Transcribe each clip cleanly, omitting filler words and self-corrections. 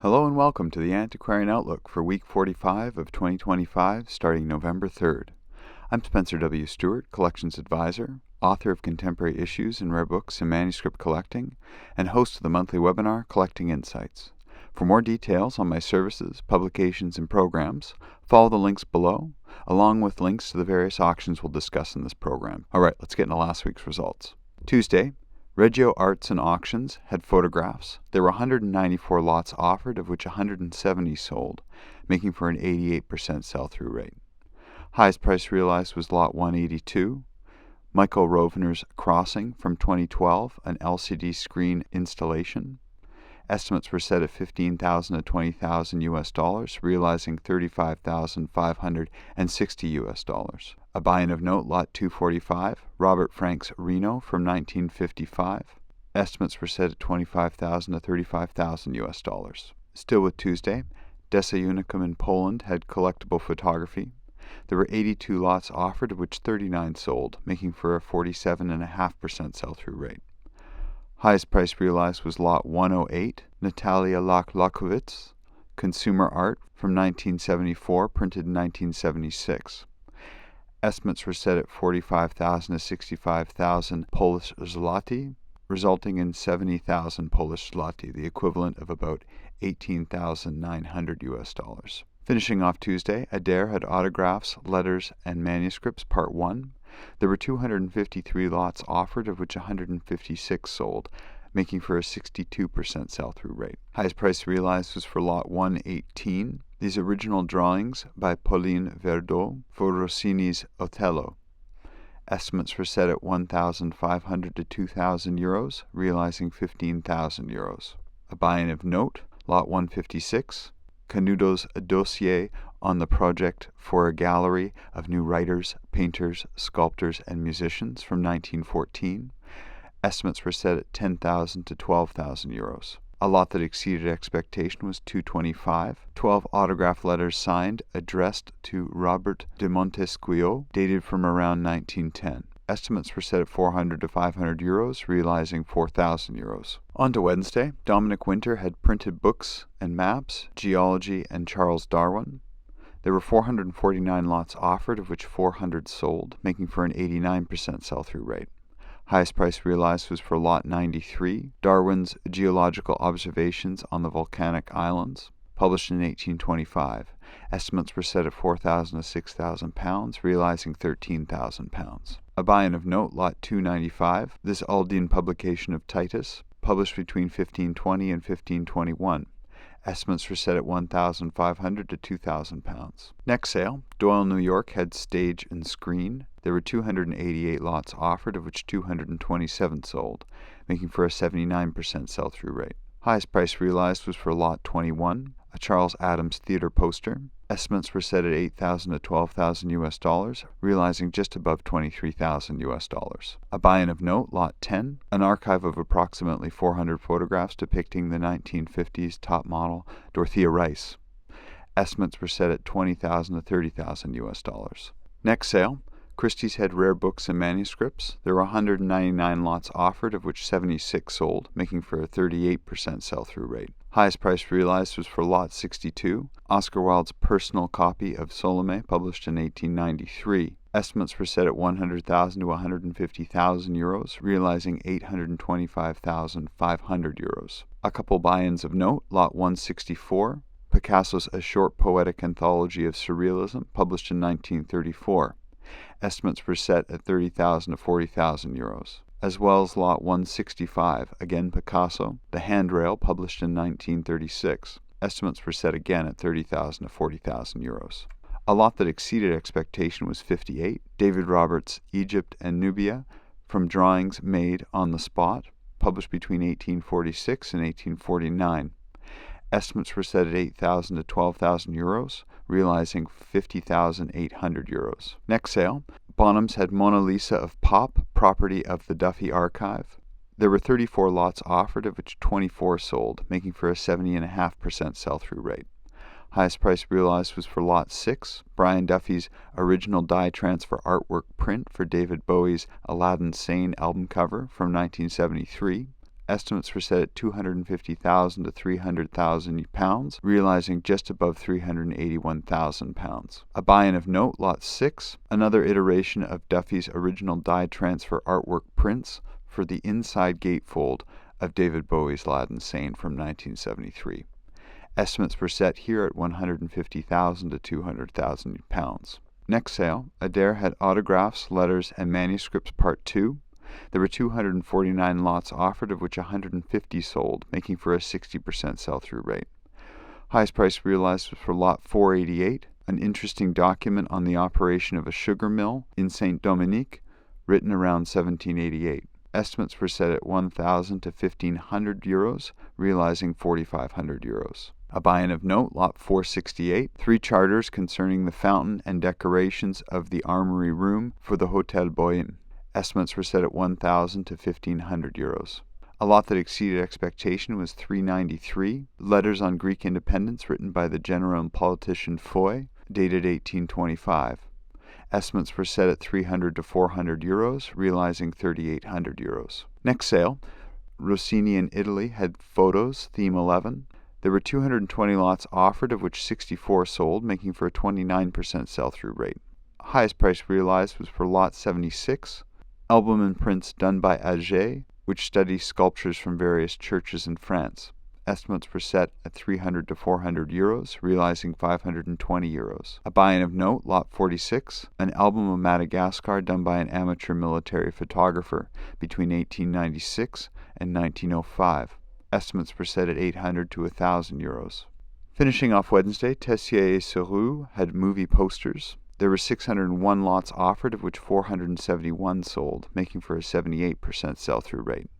Hello and welcome to the Antiquarian Outlook for week 45 of 2025, starting November 3rd. I'm Spencer W. Stuart, Collections Advisor, author of Contemporary Issues in Rare Books and Manuscript Collecting, and host of the monthly webinar, Collecting Insights. For more details on my services, publications, and programs, follow the links below, along with links to the various auctions we'll discuss in this program. Alright, let's get into last week's results. Tuesday, Rago Arts and Auctions had photographs. There were 194 lots offered, of which 170 sold, making for an 88% sell-through rate. Highest price realized was lot 182, Michael Rovner's Crossing from 2012, an LCD screen installation. Estimates were set at $15,000 to $20,000 US, realizing $35,560 US. A buy-in of note, lot 245, Robert Frank's Reno from 1955. Estimates were set at $25,000 to $35,000 US. Still with Tuesday, Desa Unicum in Poland had collectible photography. There were 82 lots offered, of which 39 sold, making for a 47.5% sell-through rate. Highest price realized was lot 108, Natalia Lachowicz, Consumer Art from 1974, printed in 1976. Estimates were set at 45,000 to 65,000 Polish zloty, resulting in 70,000 Polish zloty, the equivalent of about $18,900 US. Finishing off Tuesday, Ader had autographs, letters, and manuscripts, part 1. There were 253 lots offered, of which 156 sold, making for a 62% sell-through rate. Highest price realized was for lot 118. These original drawings by Pauline Verdot for Rossini's Otello. Estimates were set at 1,500 to 2,000 euros, realizing 15,000 euros. A buy-in of note, lot 156, Canudo's dossier on the project for a gallery of new writers, painters, sculptors, and musicians from 1914. Estimates were set at 10,000 to 12,000 euros. A lot that exceeded expectation was 225, 12 autograph letters signed, addressed to Robert de Montesquieu, dated from around 1910. Estimates were set at 400 to 500 euros, realizing 4,000 euros. On to Wednesday, Dominic Winter had printed books and maps, Geology and Charles Darwin. There were 449 lots offered, of which 400 sold, making for an 89% sell-through rate. Highest price realized was for lot 93, Darwin's Geological Observations on the Volcanic Islands, published in 1825. Estimates were set at 4,000 to 6,000 pounds, realizing 13,000 pounds. A buy-in of note, lot 295, this Aldine publication of Titus, published between 1520 and 1521. Estimates were set at 1,500 to 2,000 pounds. Next sale, Doyle New York had stage and screen. There were 288 lots offered, of which 227 sold, making for a 79% sell-through rate. Highest price realized was for lot 21, a Charles Adams Theater poster. Estimates were set at 8,000 to 12,000 US, realizing just above 23,000 US. A buy-in of note, lot 10, an archive of approximately 400 photographs depicting the 1950s top model Dorothea Rice. Estimates were set at 20,000 to 30,000 US. Next sale, Christies had rare books and manuscripts. There were 199 lots offered, of which 76 sold, making for a 38% sell-through rate. Highest price realized was for lot 62, Oscar Wilde's personal copy of Salome, published in 1893. Estimates were set at 100,000 to 150,000 euros, realizing 825,500 euros. A couple buy-ins of note, lot 164, Picasso's A Short Poetic Anthology of Surrealism, published in 1934. Estimates were set at 30,000 to 40,000 euros, as well as lot 165, again Picasso, The Handrail, published in 1936. Estimates were set again at 30,000 to 40,000 euros. A lot that exceeded expectation was 58, David Roberts' Egypt and Nubia, from drawings made on the spot, published between 1846 and 1849. Estimates were set at 8,000 to 12,000 euros, realizing 50,800 euros. Next sale, Bonhams had Mona Lisa of Pop, property of the Duffy Archive. There were 34 lots offered, of which 24 sold, making for a 70.5% sell-through rate. Highest price realized was for lot 6, Brian Duffy's original dye transfer artwork print for David Bowie's Aladdin Sane album cover from 1973. Estimates were set at £250,000 to £300,000, realizing just above £381,000. A buy-in of note, Lot 6, another iteration of Duffy's original die transfer artwork prints for the inside gatefold of David Bowie's Aladdin Sane from 1973. Estimates were set here at £150,000 to £200,000. Next sale, Ader had autographs, letters, and manuscripts Part 2. There were 249 lots offered, of which 150 sold, making for a 60% sell-through rate. Highest price realized was for Lot 488, an interesting document on the operation of a sugar mill in St. Dominic, written around 1788. Estimates were set at €1,000 to €1,500, realizing €4,500. A buy-in of note, Lot 468, 3 charters concerning the fountain and decorations of the armory room for the Hotel Boyne. Estimates were set at €1,000 to €1,500. A lot that exceeded expectation was 393, letters on Greek independence written by the general and politician Foy, dated 1825. Estimates were set at €300 to €400, realizing €3,800. Next sale, Rossini in Italy had photos, theme 11. There were 220 lots offered, of which 64 sold, making for a 29% sell-through rate. Highest price realized was for Lot 76, album and prints done by Ader, which studies sculptures from various churches in France. Estimates were set at €300 to €400, realizing €520. A buy-in of note, Lot 46, an album of Madagascar done by an amateur military photographer between 1896 and 1905. Estimates were set at €800 to €1,000. Finishing off Wednesday, Tessier et Sourou had movie posters. There were 601 lots offered, of which 471 sold, making for a 78% sell-through rate.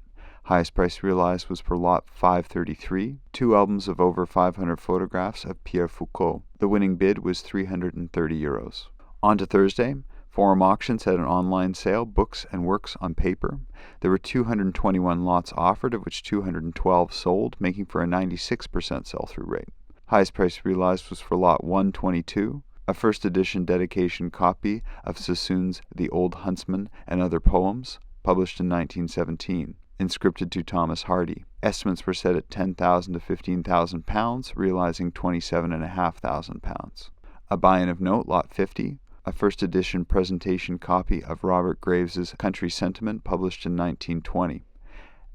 Highest price realized was for Lot 533, 2 albums of over 500 photographs of Pierre Foucault. The winning bid was €330. On to Thursday. Forum Auctions had an online sale, books and works on paper. There were 221 lots offered, of which 212 sold, making for a 96% sell-through rate. Highest price realized was for Lot 122, a first edition dedication copy of Sassoon's The Old Huntsman and Other Poems, published in 1917, inscripted to Thomas Hardy. Estimates were set at £10,000 to £15,000, realizing £27,500. A buy-in of note, Lot 50, a first edition presentation copy of Robert Graves's Country Sentiment, published in 1920.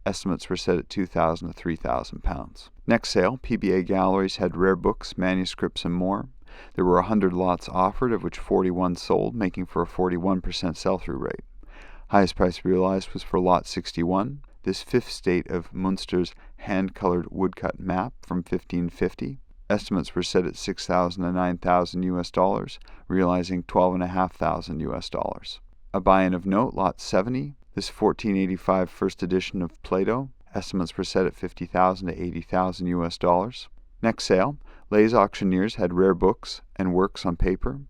Estimates were set at £2,000 to £3,000. Next sale, PBA Galleries had rare books, manuscripts, and more. There were 100 lots offered, of which 41 sold, making for a 41% sell-through rate. Highest price realized was for Lot 61, this fifth state of Munster's hand-colored woodcut map from 1550. Estimates were set at $6,000 to $9,000, realizing $12,500. A buy-in of note, Lot 70, this 1485 first edition of Plato. Estimates were set at $50,000 to $80,000. Next sale, Les Auctioneers had rare books and works on paper.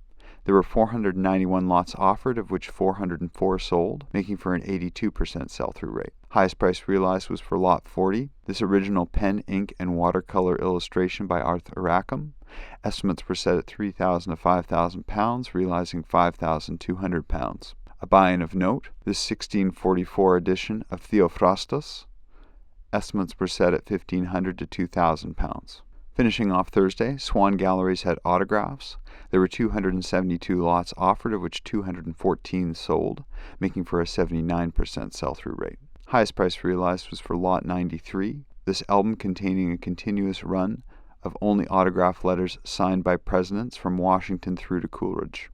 There were 491 lots offered, of which 404 sold, making for an 82% sell-through rate. Highest price realized was for Lot 40, this original pen, ink, and watercolor illustration by Arthur Rackham. Estimates were set at £3,000 to £5,000, realizing £5,200. A buy-in of note, this 1644 edition of Theophrastus. Estimates were set at £1,500 to £2,000. Finishing off Thursday, Swan Galleries had autographs. There were 272 lots offered, of which 214 sold, making for a 79% sell-through rate. Highest price realized was for Lot 93, this album containing a continuous run of only autograph letters signed by presidents from Washington through to Coleridge.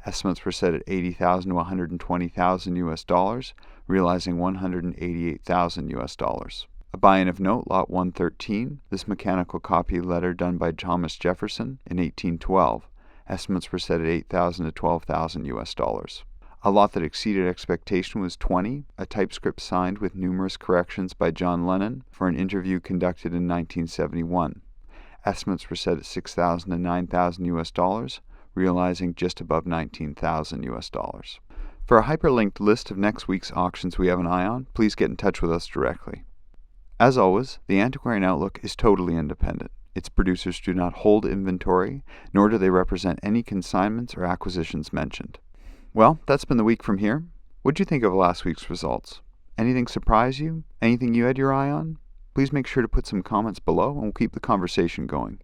Estimates were set at $80,000 to $120,000, realizing $188,000. A buy-in of note, Lot 113, this mechanical copy letter done by Thomas Jefferson in 1812. Estimates were set at $8,000 to $12,000. A lot that exceeded expectation was 20, a typescript signed with numerous corrections by John Lennon for an interview conducted in 1971. Estimates were set at $6,000 to $9,000, realizing just above $19,000. For a hyperlinked list of next week's auctions we have an eye on, please get in touch with us directly. As always, the Antiquarian Outlook is totally independent. Its producers do not hold inventory, nor do they represent any consignments or acquisitions mentioned. Well, that's been the week from here. What'd you think of last week's results? Anything surprise you? Anything you had your eye on? Please make sure to put some comments below and we'll keep the conversation going.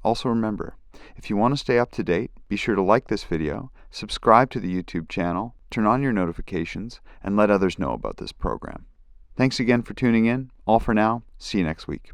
Also remember, if you want to stay up to date, be sure to like this video, subscribe to the YouTube channel, turn on your notifications, and let others know about this program. Thanks again for tuning in. All for now. See you next week.